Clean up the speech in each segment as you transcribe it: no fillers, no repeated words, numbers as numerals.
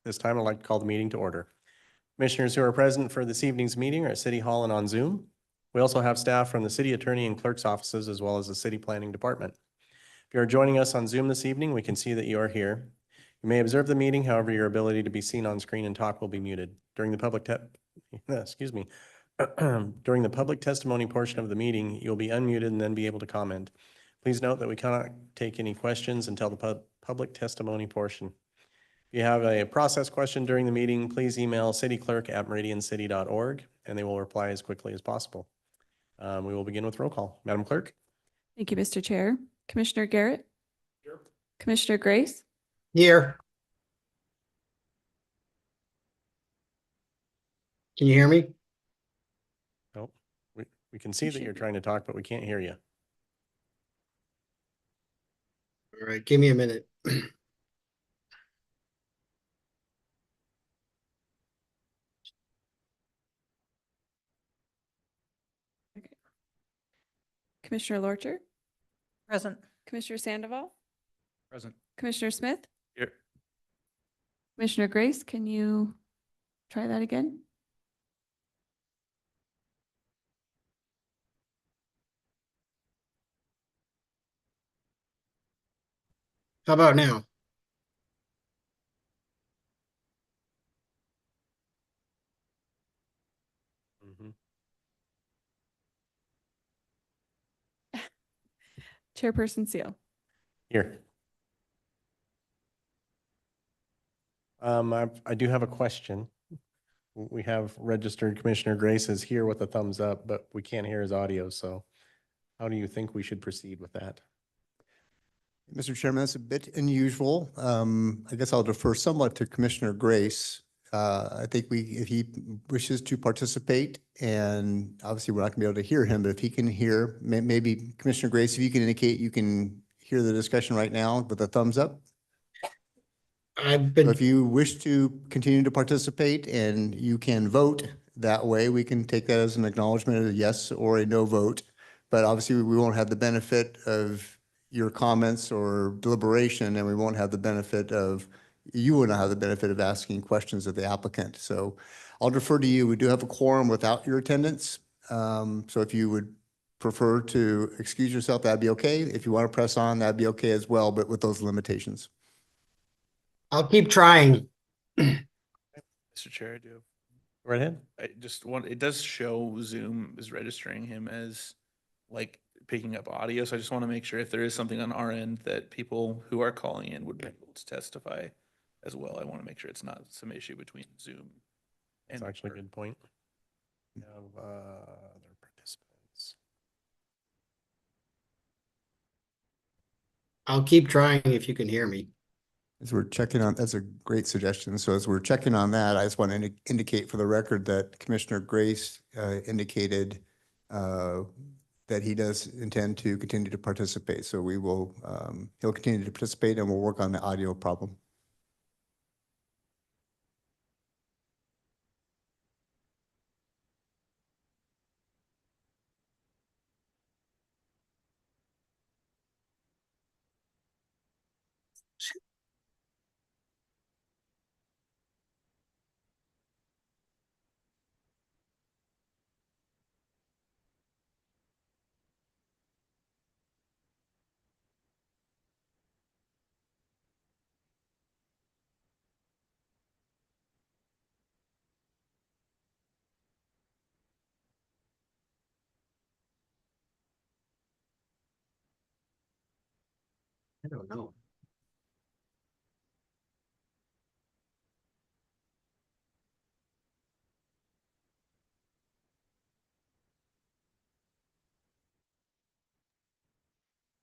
This time I'd like to call the meeting to order. Commissioners who are present for this evening's meeting are at City Hall and on Zoom. We also have staff from the city attorney and clerk's offices as well as the city planning department. If you are joining us on Zoom this evening, we can see that you are here. You may observe the meeting, however, your ability to be seen on screen and talk will be muted. During the public during the public testimony portion of the meeting, you'll be unmuted and then be able to comment. Please note that we cannot take any questions until the public testimony portion. If you have a process question during the meeting, please email cityclerk@meridiancity.org and they will reply as quickly as possible. We will begin with roll call. Madam Clerk? Thank you, Mr. Chair. Commissioner Garrett? Here. Commissioner Grace? Here. Can you hear me? Nope. We can see that you're trying to talk, but we can't hear you. All right, give me a minute. Okay. Commissioner Lorcher? Present. Commissioner Sandoval? Present. Commissioner Smith? Here. Commissioner Grace, can you try that again? How about now? Mhm. Chairperson Seal? Here. I do have a question. We have registered Commissioner Grace is here with a thumbs up, but we can't hear his audio, so how do you think we should proceed with that? Mr. Chairman, that's a bit unusual. I guess I'll defer somewhat to Commissioner Grace. I think if he wishes to participate, and obviously we're not gonna be able to hear him, but if he can hear, maybe Commissioner Grace, if you can indicate you can hear the discussion right now with a thumbs up. So if you wish to continue to participate and you can vote that way, we can take that as an acknowledgement of a yes or a no vote. But obviously we won't have the benefit of your comments or deliberation, and we won't have the benefit of, you will not have the benefit of asking questions of the applicant. So I'll defer to you. We do have a quorum without your attendance. So if you would prefer to excuse yourself, that'd be okay. If you want to press on, that'd be okay as well, but with those limitations. I'll keep trying. Mr. Chair, I do. Right ahead. I just want, it does show Zoom is registering him as like picking up audio. So I just want to make sure if there is something on our end that people who are calling in would be able to testify as well. I want to make sure it's not some issue between Zoom. That's actually a good point. We have other participants. I'll keep trying if you can hear me. As we're checking on, that's a great suggestion. So as we're checking on that, I just want to indicate for the record that Commissioner Grace indicated that he does intend to continue to participate. So we will, he'll continue to participate and we'll work on the audio problem. I don't know.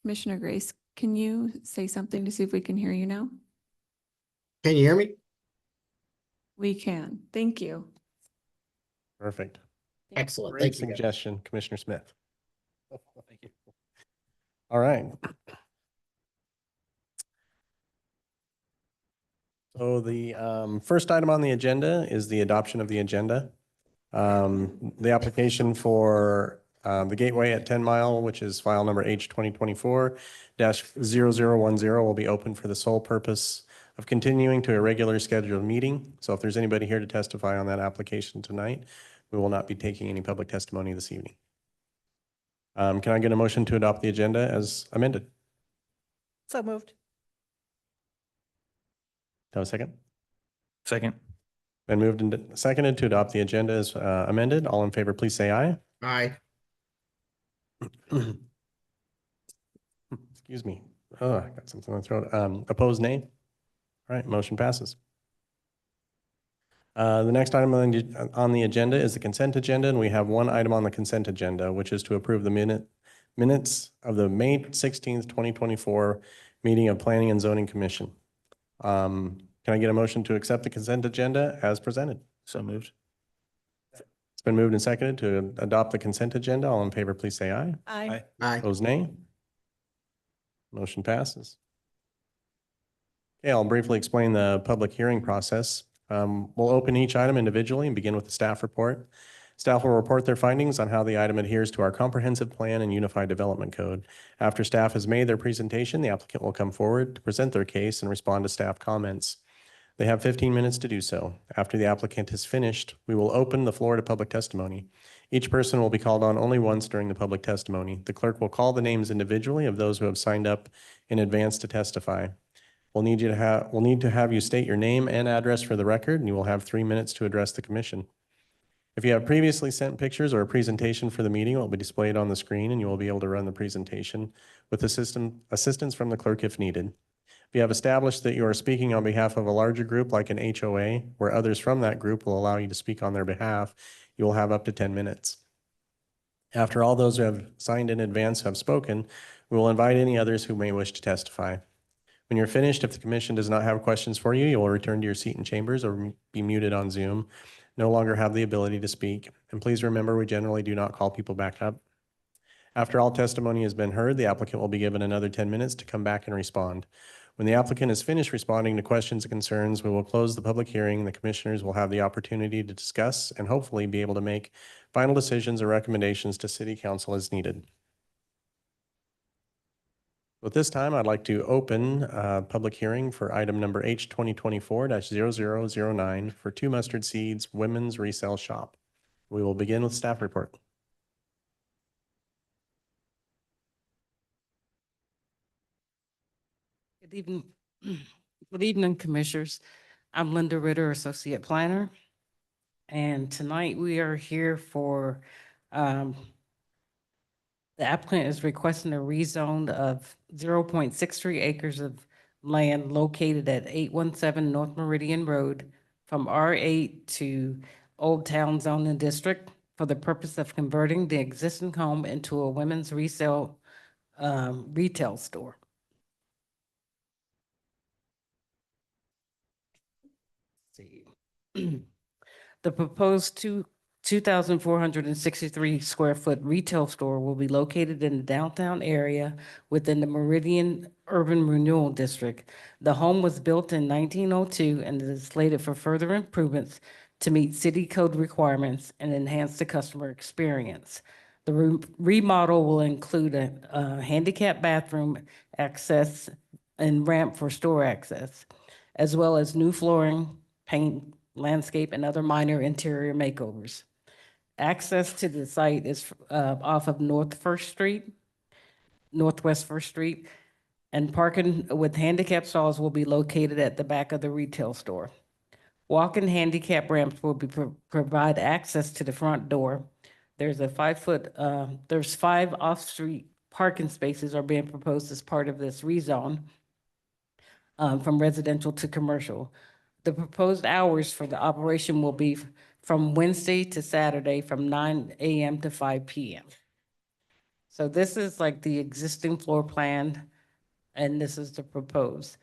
Commissioner Grace, can you say something to see if we can hear you now? Can you hear me? We can. Thank you. Perfect. Excellent. Great Thank you. suggestion, Commissioner Smith. Thank you. All right. So the first item on the agenda is the adoption of the agenda. The application for the Gateway at 10 Mile, which is file number H 2024-0010, will be open for the sole purpose of continuing to a regular scheduled meeting. So if there's anybody here to testify on that application tonight, we will not be taking any public testimony this evening. Can I get a motion to adopt the agenda as amended? So moved. Do I have a second? Second. Been moved and seconded to adopt the agenda as amended. All in favor, please say aye. Aye. Excuse me. Oh, I got something in my throat. Opposed, nay? All right, motion passes. The next item on the agenda is the consent agenda, and we have one item on the consent agenda, which is to approve the minutes of the May 16th, 2024 meeting of Planning and Zoning Commission. Can I get a motion to accept the consent agenda as presented? So moved. It's been moved and seconded to adopt the consent agenda. All in favor, please say aye. Aye. Aye. Opposed, nay? Motion passes. Okay, I'll briefly explain the public hearing process. We'll open each item individually and begin with the staff report. Staff will report their findings on how the item adheres to our comprehensive plan and unified development code. After staff has made their presentation, the applicant will come forward to present their case and respond to staff comments. They have 15 minutes to do so. After the applicant is finished, we will open the floor to public testimony. Each person will be called on only once during the public testimony. The clerk will call the names individually of those who have signed up in advance to testify. We'll need to have you state your name and address for the record, and you will have 3 minutes to address the commission. If you have previously sent pictures or a presentation for the meeting, it will be displayed on the screen, and you will be able to run the presentation with assistance from the clerk if needed. If you have established that you are speaking on behalf of a larger group like an HOA, where others from that group will allow you to speak on their behalf, you will have up to 10 minutes. After all those who have signed in advance have spoken, we will invite any others who may wish to testify. When you're finished, if the commission does not have questions for you, you will return to your seat in chambers or be muted on Zoom, no longer have the ability to speak. And please remember, we generally do not call people back up. After all testimony has been heard, the applicant will be given another 10 minutes to come back and respond. When the applicant is finished responding to questions and concerns, we will close the public hearing. The commissioners will have the opportunity to discuss and hopefully be able to make final decisions or recommendations to City Council as needed. At this time, I'd like to open a public hearing for item number H 2024-0009 for Two Mustard Seeds Women's Resale Shop. We will begin with staff report. Good evening, good evening, Commissioners. I'm Linda Ritter, Associate Planner. And tonight we are here for, the applicant is requesting a rezone of 0.63 acres of land located at 817 North Meridian Road from R8 to Old Town Zoning District for the purpose of converting the existing home into a women's resale retail store. See. The proposed 2,463 square foot retail store will be located in the downtown area within the Meridian Urban Renewal District. The home was built in 1902 and is slated for further improvements to meet city code requirements and enhance the customer experience. The remodel will include a handicap bathroom access and ramp for store access, as well as new flooring, paint, landscape, and other minor interior makeovers. Access to the site is off of Northwest First Street, and parking with handicap stalls will be located at the back of the retail store. Walk-in handicap ramps will be provide access to the front door. There's a 5-foot, there's 5 off-street parking spaces are being proposed as part of this rezone from residential to commercial. The proposed hours for the operation will be from Wednesday to Saturday from 9 a.m. to 5 p.m. So this is like the existing floor plan, and this is the proposed.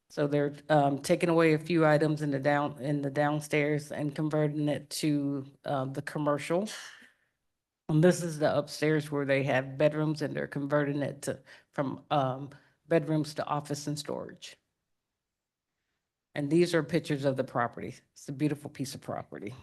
So they're taking away a few items in the downstairs and converting it to the commercial. And this is the upstairs where they have bedrooms, and they're converting it from bedrooms to office and storage. And these are pictures of the property. It's a beautiful piece of property.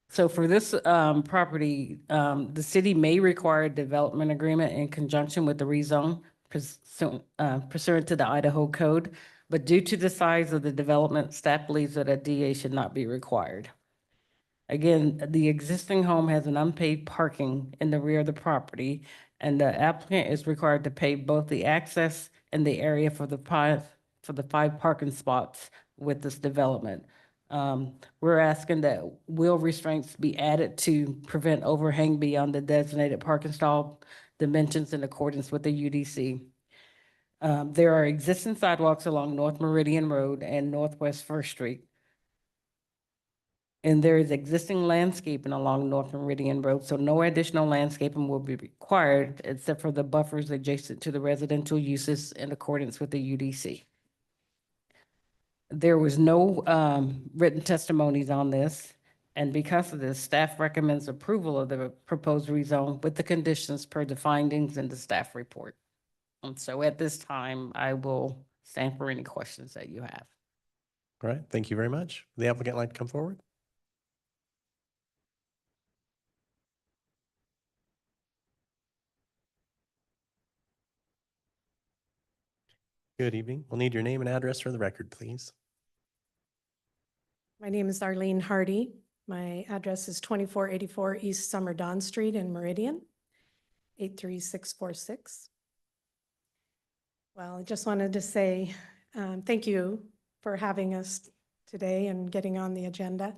So for this property, the city may require a development agreement in conjunction with the rezone pursuant to the Idaho Code, but due to the size of the development, staff believes that a DA should not be required. Again, the existing home has an unpaid parking in the rear of the property, and the applicant is required to pay both the access and the area for the five parking spots with this development. We're asking that wheel restraints be added to prevent overhang beyond the designated parking stall dimensions in accordance with the UDC. There are existing sidewalks along North Meridian Road and Northwest First Street. And there is existing landscaping along North Meridian Road, so no additional landscaping will be required except for the buffers adjacent to the residential uses in accordance with the UDC. There was no written testimonies on this, and because of this, staff recommends approval of the proposed rezone with the conditions per the findings in the staff report. And so at this time, I will stand for any questions that you have. All right, thank you very much. Would the applicant like to come forward? Good evening. We'll need your name and address for the record, please. My name is Arlene Hardy. My address is 2484 East Summer Dawn Street in Meridian, 83646. Well, I just wanted to say thank you for having us today and getting on the agenda.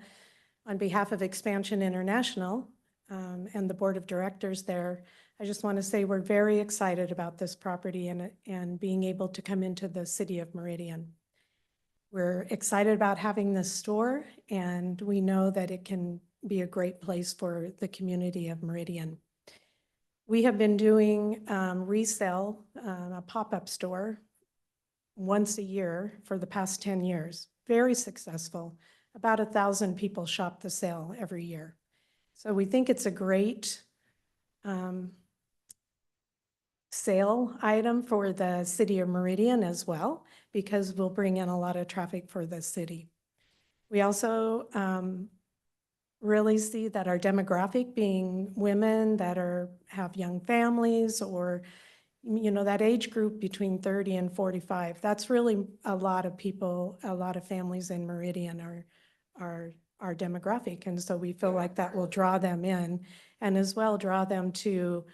On behalf of Expansion International and the board of directors there, I just want to say we're very excited about this property and being able to come into the city of Meridian. We're excited about having this store, and we know that it can be a great place for the community of Meridian. We have been doing resale, a pop-up store once a year for the past 10 years. Very successful. About 1,000 people shop the sale every year. So we think it's a great sale item for the city of Meridian as well, because we'll bring in a lot of traffic for the city. We also really see that our demographic, being women that have young families, or that age group between 30 and 45, that's really a lot of people, a lot of families in Meridian are our demographic. And so we feel like that will draw them in, and as well draw them to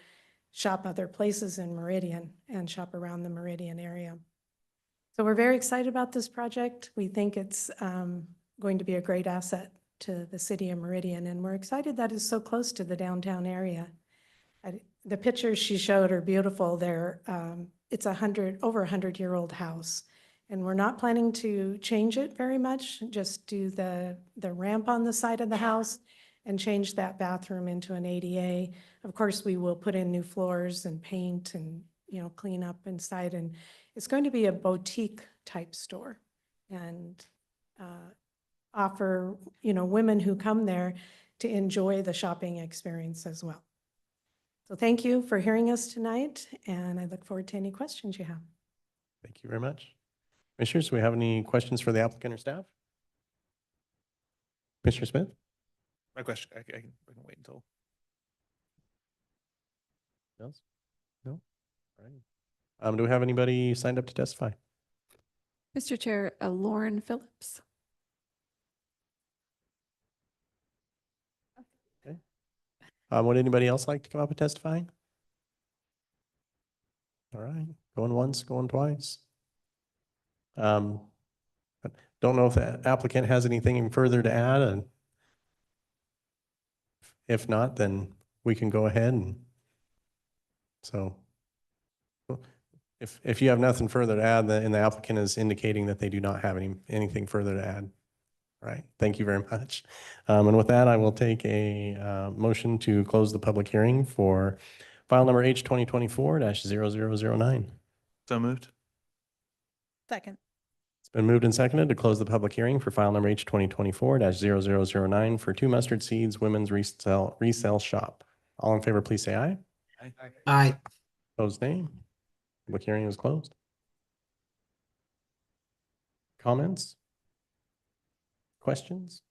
shop other places in Meridian and shop around the Meridian area. So we're very excited about this project. We think it's going to be a great asset to the city of Meridian, and we're excited that it's so close to the downtown area. The pictures she showed are beautiful. It's over 100-year-old house, and we're not planning to change it very much, just do the ramp on the side of the house and change that bathroom into an ADA. Of course, we will put in new floors and paint and clean up inside, and it's going to be a boutique type store and offer women who come there to enjoy the shopping experience as well. So thank you for hearing us tonight, and I look forward to any questions you have. Thank you very much. Commissioners, do we have any questions for the applicant or staff? Commissioner Smith? My question, I can wait until. Else? No? All right. Do we have anybody signed up to testify? Mr. Chair, Lauren Phillips. Okay. Would anybody else like to come up and testify? All right, going once, going twice. Don't know if the applicant has anything further to add, and if not, then we can go ahead and so if you have nothing further to add, and the applicant is indicating that they do not have anything further to add. All right, thank you very much. And with that, I will take a motion to close the public hearing for file number H 2024-0009. So moved. Second. It's been moved and seconded to close the public hearing for file number H 2024-0009 for Two Mustard Seeds Women's Resale Shop. All in favor, please say aye. Aye. Opposed, nay. Public hearing is closed. Comments? Questions?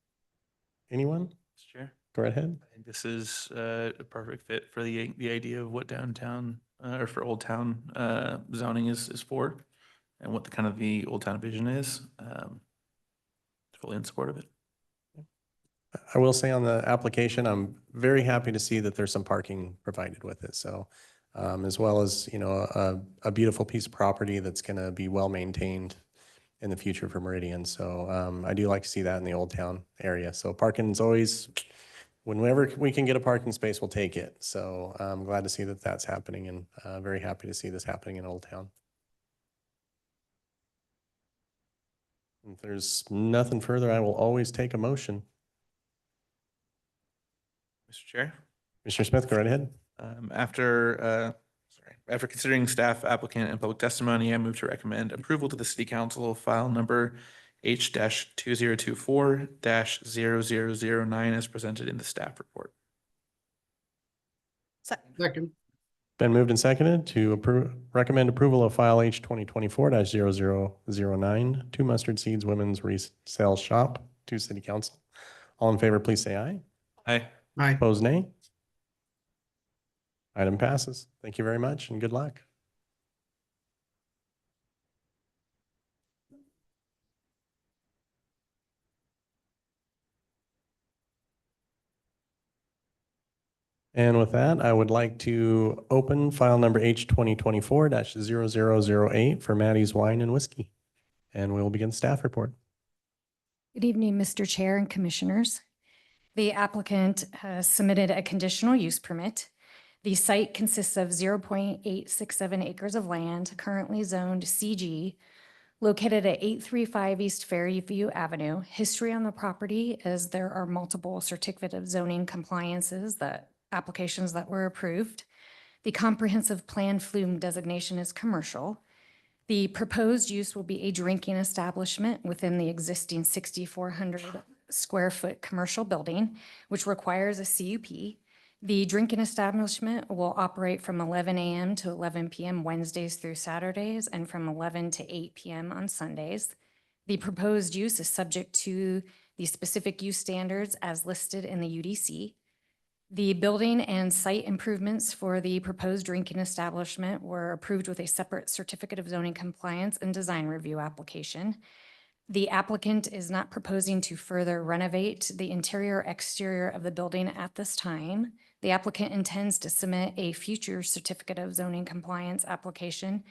Anyone? Mr. Chair. Go right ahead. I think this is a perfect fit for the idea of what downtown or for Old Town zoning is for, and what the kind of the Old Town vision is. Fully in support of it. I will say on the application, I'm very happy to see that there's some parking provided with it. So as well as, you know, a beautiful piece of property that's going to be well maintained in the future for Meridian. So I do like to see that in the Old Town area. So parking is always, whenever we can get a parking space, we'll take it. So I'm glad to see that that's happening, and very happy to see this happening in Old Town. If there's nothing further, I will always take a motion. Mr. Chair? Commissioner Smith, go right ahead. After considering staff, applicant, and public testimony, I move to recommend approval to the city council of file number H-2024-0009 as presented in the staff report. Second. Been moved and seconded to recommend approval of file H 2024-0009 to Mustard Seeds Women's Resale Shop to City Council. All in favor, please say aye. Aye. Aye. Opposed, nay. Item passes. Thank you very much and good luck. And with that, I would like to open file number H 2024-0008 for Maddie's Wine and Whiskey. And we will begin staff report. Good evening, Mr. Chair and Commissioners. The applicant has submitted a conditional use permit. The site consists of 0.867 acres of land, currently zoned CG, located at 835 East Fairview Avenue. History on the property is there are multiple certificate of zoning compliances applications that were approved. The comprehensive plan flume designation is commercial. The proposed use will be a drinking establishment within the existing 6,400 square foot commercial building, which requires a CUP. The drinking establishment will operate from 11 a.m. to 11 p.m. Wednesdays through Saturdays and from 11 to 8 p.m. on Sundays. The proposed use is subject to the specific use standards as listed in the UDC. The building and site improvements for the proposed drinking establishment were approved with a separate certificate of zoning compliance and design review application. The applicant is not proposing to further renovate the interior exterior of the building at this time. The applicant intends to submit a future certificate of zoning compliance application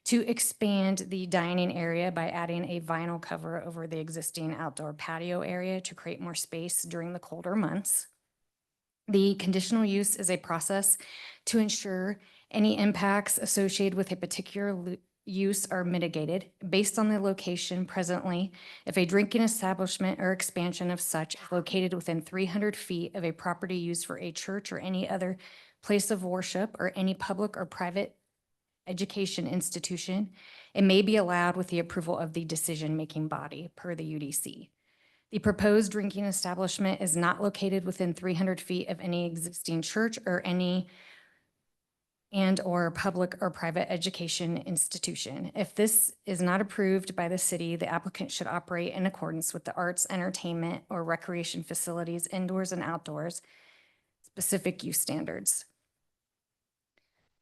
to expand the dining area by adding a vinyl cover over the existing outdoor patio area to create more space during the colder months. The conditional use is a process to ensure any impacts associated with a particular use are mitigated based on the location presently. If a drinking establishment or expansion of such is located within 300 feet of a property used for a church or any other place of worship or any public or private education institution, it may be allowed with the approval of the decision-making body per the UDC. The proposed drinking establishment is not located within 300 feet of any existing church or any and/or public or private education institution. If this is not approved by the city, the applicant should operate in accordance with the arts, entertainment, or recreation facilities indoors and outdoors specific use standards.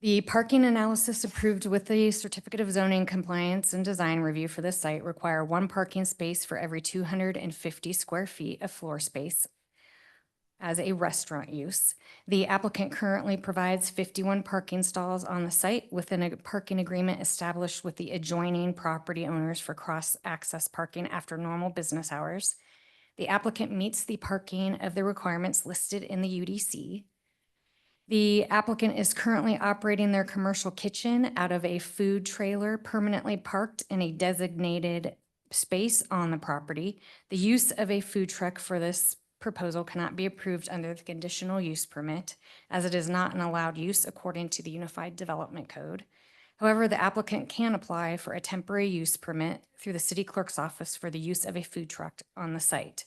The parking analysis approved with the certificate of zoning compliance and design review for this site require one parking space for every 250 square feet of floor space as a restaurant use. The applicant currently provides 51 parking stalls on the site within a parking agreement established with the adjoining property owners for cross-access parking after normal business hours. The applicant meets the parking of the requirements listed in the UDC. The applicant is currently operating their commercial kitchen out of a food trailer permanently parked in a designated space on the property. The use of a food truck for this proposal cannot be approved under the conditional use permit, as it is not an allowed use according to the Unified Development Code. However, the applicant can apply for a temporary use permit through the city clerk's office for the use of a food truck on the site.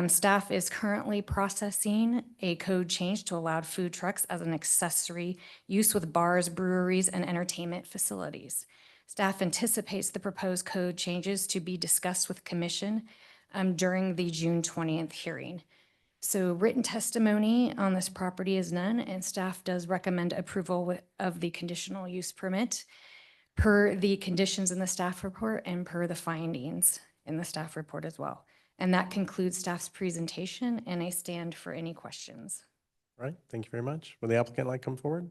Staff is currently processing a code change to allow food trucks as an accessory use with bars, breweries, and entertainment facilities. Staff anticipates the proposed code changes to be discussed with Commission during the June 20th hearing. So written testimony on this property is none, and staff does recommend approval of the conditional use permit per the conditions in the staff report and per the findings in the staff report as well. And that concludes staff's presentation, and I stand for any questions. All right, thank you very much. Would the applicant like to come forward?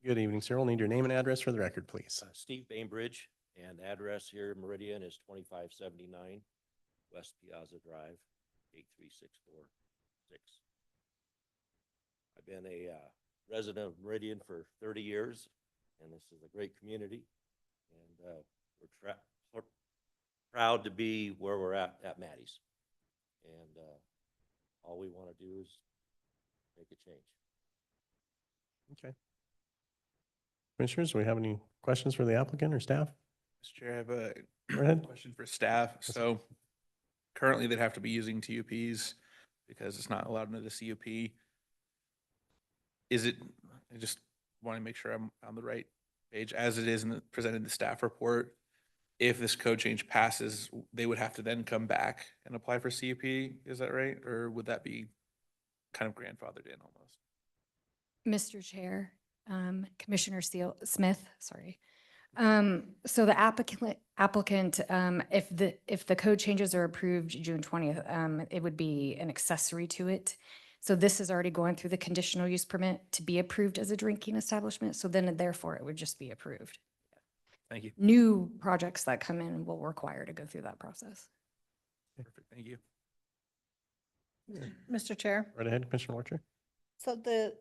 Good evening, sir. We'll need your name and address for the record, please. Steve Bainbridge, and address here in Meridian is 2579 West Piazza Drive, 83646. I've been a resident of Meridian for 30 years, and this is a great community. And we're proud to be where we're at Maddie's. And all we want to do is make a change. Okay. Commissioners, do we have any questions for the applicant or staff? Mr. Chair, I have a Go ahead. question for staff. So currently they'd have to be using TUPs because it's not allowed under the CUP. Is it, I just want to make sure I'm on the right page, as it is presented in the staff report. If this code change passes, they would have to then come back and apply for CUP, is that right? Or would that be kind of grandfathered in almost? Mr. Chair, Commissioner Smith, sorry. So the applicant, if the code changes are approved June 20th, it would be an accessory to it. So this is already going through the conditional use permit to be approved as a drinking establishment. So then therefore it would just be approved. Thank you. New projects that come in will require to go through that process. Perfect, thank you. Mr. Chair, Right ahead, Commissioner Warcher. so the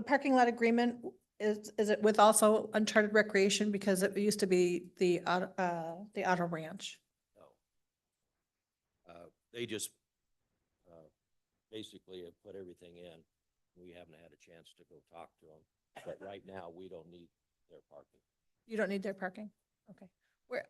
parking lot agreement, is it with also Uncharted Recreation? Because it used to be the Auto Ranch. No. They just basically have put everything in. We haven't had a chance to go talk to them, but right now we don't need their parking. You don't need their parking? Okay. Where,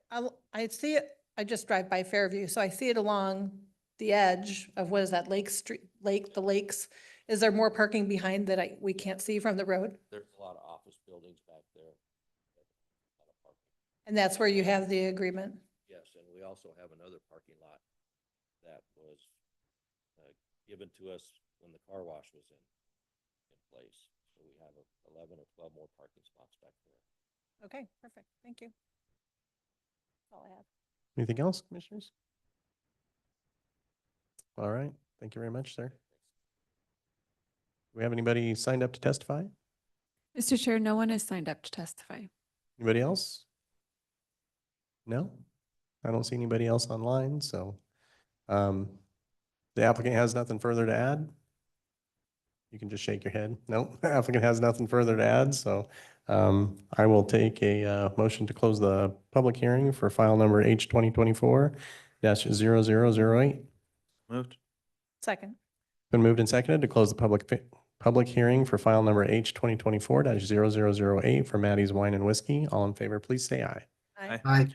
I see it, I just drive by Fairview, so I see it along the edge of, what is that, the lakes? Is there more parking behind that we can't see from the road? There's a lot of office buildings back there. A lot of parking. And that's where you have the agreement? Yes, and we also have another parking lot that was given to us when the car wash was in place. So we have 11 or 12 more parking spots back there. Okay, perfect. Thank you. That's all I have. Anything else, commissioners? All right, thank you very much, sir. Do we have anybody signed up to testify? Mr. Chair, no one is signed up to testify. Anybody else? No? I don't see anybody else online, so the applicant has nothing further to add? You can just shake your head. No, the applicant has nothing further to add, so I will take a motion to close the public hearing for file number H 2024-0008. Moved. Second. Been moved and seconded to close the public hearing for file number H 2024-0008 for Maddie's Wine and Whiskey. All in favor, please say aye. Aye. Aye.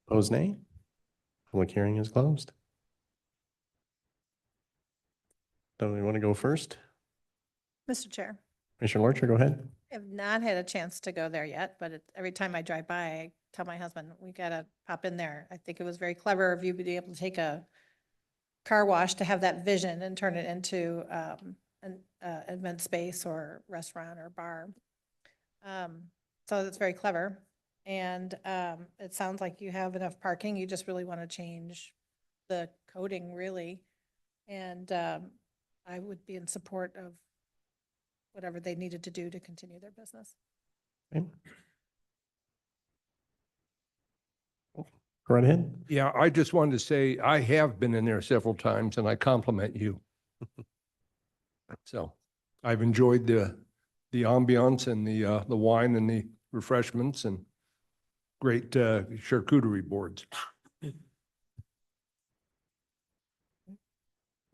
Opposed, nay. Public hearing is closed. Don't we want to go first? Mr. Chair, Commissioner Lorcher, go ahead. I have not had a chance to go there yet, but every time I drive by, I tell my husband, we gotta pop in there. I think it was very clever of you to be able to take a car wash to have that vision and turn it into an event space or restaurant or bar. So that's very clever. And it sounds like you have enough parking. You just really want to change the coding, really. And I would be in support of whatever they needed to do to continue their business. Okay. Go right ahead. Yeah, I just wanted to say, I have been in there several times and I compliment you. So I've enjoyed the ambiance and the wine and the refreshments and great charcuterie boards.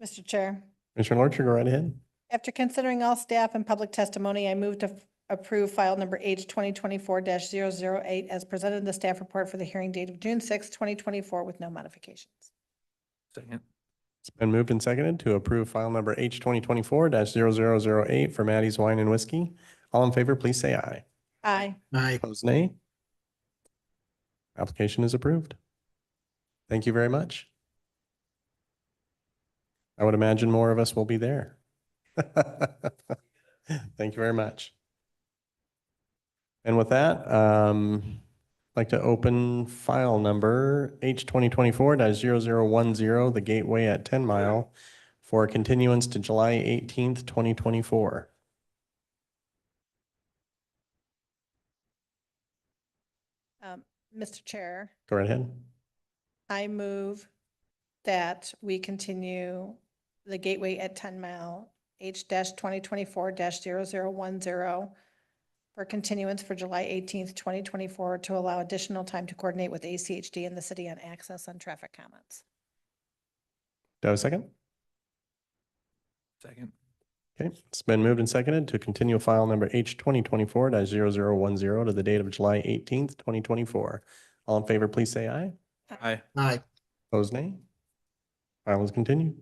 Mr. Chair, Commissioner Lorcher, go right ahead. after considering all staff and public testimony, I move to approve file number H 2024-008 as presented in the staff report for the hearing date of June 6, 2024 with no modifications. Second. It's been moved and seconded to approve file number H 2024-0008 for Maddie's Wine and Whiskey. All in favor, please say aye. Aye. Aye. Opposed, nay. Application is approved. Thank you very much. I would imagine more of us will be there. Thank you very much. And with that, I'd like to open file number H 2024-0010, the Gateway at 10 Mile, for continuance to July 18th, 2024. Mr. Chair, Go right ahead. I move that we continue the Gateway at 10 Mile H 2024-0010 for continuance for July 18th, 2024 to allow additional time to coordinate with ACHD and the city on access and traffic comments. Do I have a second? Second. Okay, it's been moved and seconded to continue file number H 2024-0010 to the date of July 18th, 2024. All in favor, please say aye. Aye. Aye. Opposed, nay. File is continued.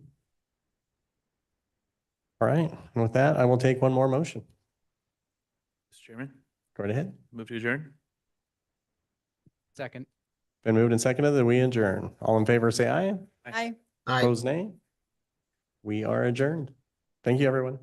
All right, and with that, I will take one more motion. Mr. Chairman, Go right ahead. move to adjourn. Second. Been moved and seconded that we adjourn. All in favor, say aye. Aye. Aye. Opposed, nay. We are adjourned. Thank you, everyone.